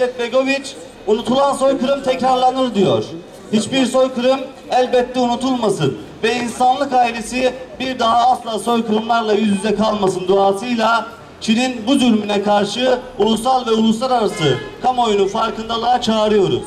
İzzet Begoviç, unutulan soykırım tekrarlanır diyor. Hiçbir soykırım elbette unutulmasın ve insanlık ailesi bir daha asla soykırımlarla yüz yüze kalmasın duasıyla Çin'in bu zulmüne karşı ulusal ve uluslararası kamuoyunu farkındalığa çağırıyoruz.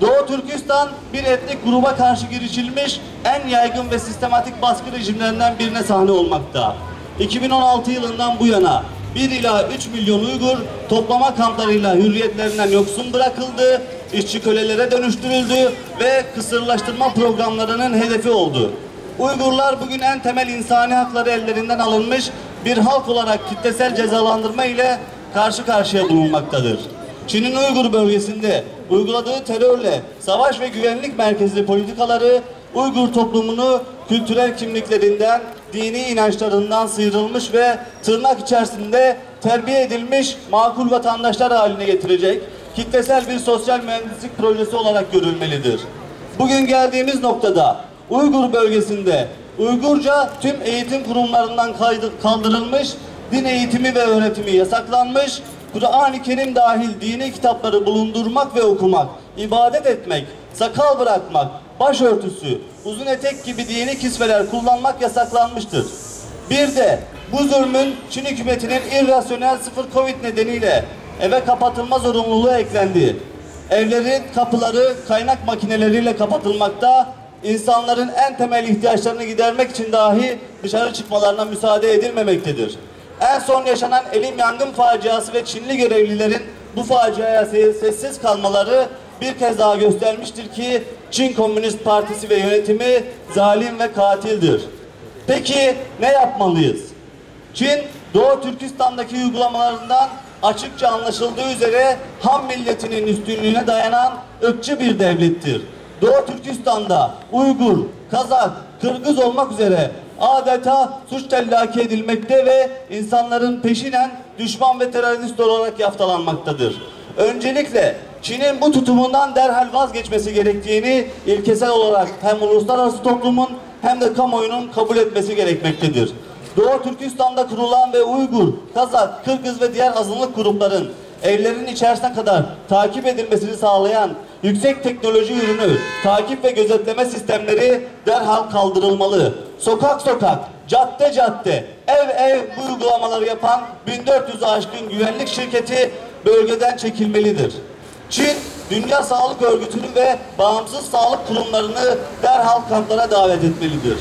Doğu Türkistan bir etnik gruba karşı girişilmiş en yaygın ve sistematik baskı rejimlerinden birine sahne olmakta. 2016 yılından bu yana 1 ila 3 milyon Uygur toplama kamplarıyla hürriyetlerinden yoksun bırakıldı, işçi kölelere dönüştürüldü ve kısırlaştırma programlarının hedefi oldu. Uygurlar bugün en temel insani hakları ellerinden alınmış bir halk olarak kitlesel cezalandırma ile karşı karşıya bulunmaktadır. Çin'in Uygur bölgesinde uyguladığı terörle savaş ve güvenlik merkezli politikaları Uygur toplumunu kültürel kimliklerinden, dini inançlarından sıyrılmış ve tırnak içerisinde terbiye edilmiş makul vatandaşlar haline getirecek kitlesel bir sosyal mühendislik projesi olarak görülmelidir. Bugün geldiğimiz noktada Uygur bölgesinde Uygurca tüm eğitim kurumlarından kaldırılmış, din eğitimi ve öğretimi yasaklanmış, Kur'an-ı Kerim dahil dini kitapları bulundurmak ve okumak, ibadet etmek, sakal bırakmak, başörtüsü, uzun etek gibi dini kisveler kullanmak yasaklanmıştır. Bir de bu zulmün Çin hükümetinin irrasyonel sıfır Covid nedeniyle eve kapatılma zorunluluğu eklendi. Evlerin kapıları kaynak makineleriyle kapatılmakta, insanların en temel ihtiyaçlarını gidermek için dahi dışarı çıkmalarına müsaade edilmemektedir. En son yaşanan Elim yangın faciası ve Çinli görevlilerin bu faciaya sessiz kalmaları bir kez daha göstermiştir ki Çin Komünist Partisi ve yönetimi zalim ve katildir. Peki ne yapmalıyız? Çin, Doğu Türkistan'daki uygulamalarından açıkça anlaşıldığı üzere Han milletinin üstünlüğüne dayanan ırkçı bir devlettir. Doğu Türkistan'da Uygur, Kazak, Kırgız olmak üzere adeta suç tellaki edilmekte ve insanların peşinen düşman ve terörist olarak yaftalanmaktadır. Öncelikle Çin'in bu tutumundan derhal vazgeçmesi gerektiğini ilkesel olarak hem uluslararası toplumun hem de kamuoyunun kabul etmesi gerekmektedir. Doğu Türkistan'da kurulan ve Uygur, Kazak, Kırgız ve diğer azınlık grupların evlerin içerisine kadar takip edilmesini sağlayan yüksek teknoloji ürünü, takip ve gözetleme sistemleri derhal kaldırılmalı. Sokak sokak, cadde cadde, ev ev bu uygulamaları yapan 1400'ü aşkın güvenlik şirketi bölgeden çekilmelidir. Çin, Dünya Sağlık Örgütü'nü ve bağımsız sağlık kurumlarını derhal kamplara davet etmelidir.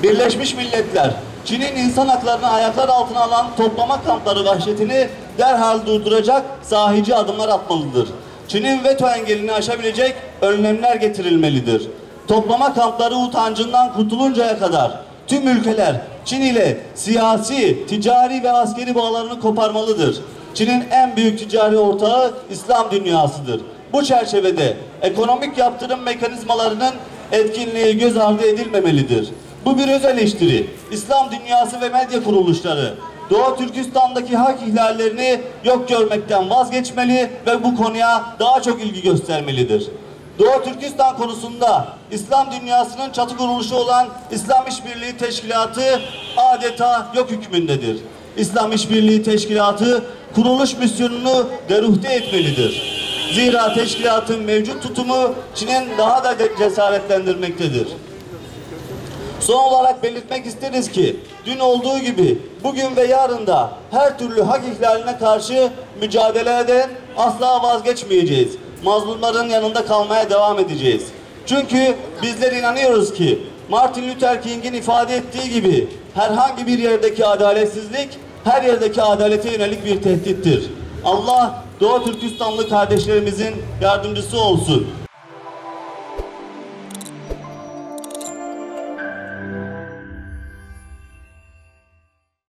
Birleşmiş Milletler, Çin'in insan haklarını ayaklar altına alan toplama kampları vahşetini derhal durduracak sahici adımlar atmalıdır. Çin'in veto engelini aşabilecek önlemler getirilmelidir. Toplama kampları utancından kurtuluncaya kadar tüm ülkeler Çin ile siyasi, ticari ve askeri bağlarını koparmalıdır. Çin'in en büyük ticari ortağı İslam dünyasıdır. Bu çerçevede ekonomik yaptırım mekanizmalarının etkinliği göz ardı edilmemelidir. Bu bir öz eleştiri. İslam dünyası ve medya kuruluşları Doğu Türkistan'daki hak ihlallerini yok görmekten vazgeçmeli ve bu konuya daha çok ilgi göstermelidir. Doğu Türkistan konusunda İslam dünyasının çatı kuruluşu olan İslam İşbirliği Teşkilatı adeta yok hükmündedir. İslam İşbirliği Teşkilatı kuruluş misyonunu deruhte etmelidir. Zira teşkilatın mevcut tutumu Çin'in daha da cesaretlendirmektedir. Son olarak belirtmek isteriz ki dün olduğu gibi bugün ve yarın da her türlü hak ihlaline karşı mücadeleden asla vazgeçmeyeceğiz. Mazlumların yanında kalmaya devam edeceğiz. Çünkü bizler inanıyoruz ki Martin Luther King'in ifade ettiği gibi herhangi bir yerdeki adaletsizlik her yerdeki adalete yönelik bir tehdittir. Allah Doğu Türkistanlı kardeşlerimizin yardımcısı olsun.